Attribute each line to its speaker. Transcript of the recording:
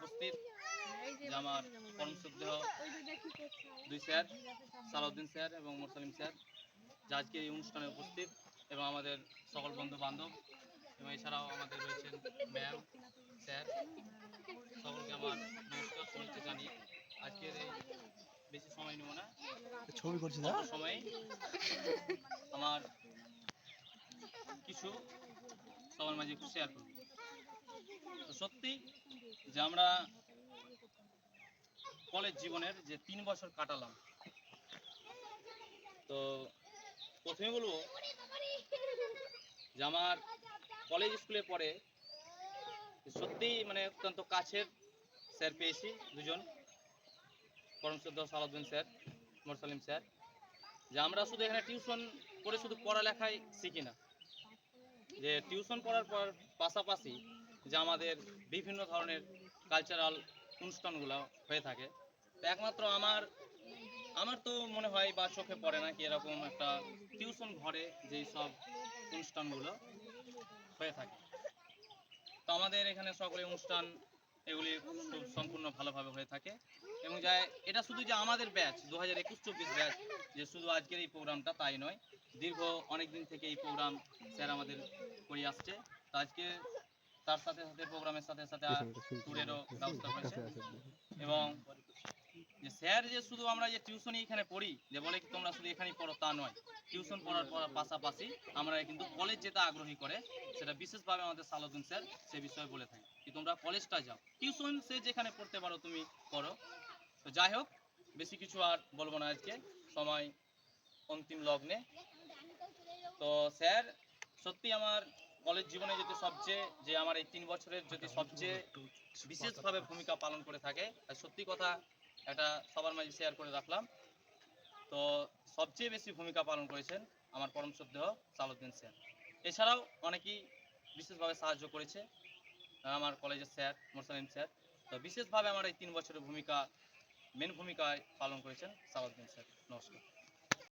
Speaker 1: উপস্থিত যে আমার পরম শ্রদ্ধেয় দুই স্যার, সালাউদ্দিন স্যার এবং মোরসালিম স্যার, যা আজকে এই অনুষ্ঠানে উপস্থিত, এবং আমাদের সকল বন্ধু বান্ধব, এবং এছাড়াও আমাদের রয়েছেন ম্যাম, স্যার, সকলকে আমার নমস্কার শুভেচ্ছা জানিয়ে আজকের এই বেশি সময় নেব না,
Speaker 2: ছবি করছি
Speaker 1: অল্প সময়ে আমার কিছু সবার মাঝে একটু শেয়ার করব। তো সত্যি যে আমরা কলেজ জীবনের যে 3 বছর কাটালাম, তো প্রথমে বলবো যে আমার কলেজ স্কুলে পড়ে সত্যিই মানে অত্যন্ত কাছের স্যার পেয়েছি দুজন, পরম শ্রদ্ধেয় সালাউদ্দিন স্যার, মোরসালিম স্যার। যে আমরা শুধু এখানে টিউশন করে শুধু পড়ালেখাই শিখি না, যে টিউশন পড়ার পর পাশাপাশি যে আমাদের বিভিন্ন ধরনের কালচারাল অনুষ্ঠানগুলো হয়ে থাকে। তো একমাত্র আমার তো মনে হয় বা চোখে পড়ে না কি এরকম একটা টিউশন ঘরে যেই সব অনুষ্ঠানগুলো হয়ে থাকে। তো আমাদের এখানে সকলে অনুষ্ঠান এগুলি খুব সম্পূর্ণ ভালোভাবে হয়ে থাকে, এবং যা এটা শুধু যে আমাদের ব্যাচ 2021-24 ব্যাচ যে শুধু আজকের এই প্রোগ্রামটা তাই নয়, দীর্ঘ অনেক দিন থেকে এই প্রোগ্রাম স্যার আমাদের করে আসছে। তো আজকে তার সাথে সাথে প্রোগ্রামের সাথে সাথে ট্যুরেরও ব্যবস্থা করেছে, এবং যে স্যার যে শুধু আমরা যে টিউশনই এখানে পড়ি যে বলে কি তোমরা শুধু এখানেই পড়ো তা নয়, টিউশন পড়ার পাশাপাশি আমরা কিন্তু কলেজ যেটা আগ্রহী করে সেটা বিশেষভাবে আমাদের সালাউদ্দিন স্যার সে বিষয়ে বলে থাকি কি তোমরা কলেজটা যাও, টিউশন সে যেখানে পড়তে পারো তুমি পড়ো। তো যাই হোক, বেশি কিছু আর বলবো না, আজকে সময় অন্তিম লগ্নে। তো স্যার সত্যি আমার কলেজ জীবনে যদি সবচেয়ে যে আমার এই 3 বছরের যদি সবচেয়ে বিশেষভাবে ভূমিকা পালন করে থাকে, আর সত্যি কথা এটা সবার মাঝে শেয়ার করে রাখলাম। তো সবচেয়ে বেশি ভূমিকা পালন করেছেন আমার পরম শ্রদ্ধেয় সালাউদ্দিন স্যার। এছাড়াও অনেকেই বিশেষভাবে সাহায্য করেছে আমার কলেজের স্যার, মোরসালিম স্যার। তো বিশেষভাবে আমার এই 3 বছরের মেন ভূমিকায় পালন করেছেন সালাউদ্দিন স্যার। নমস্কার।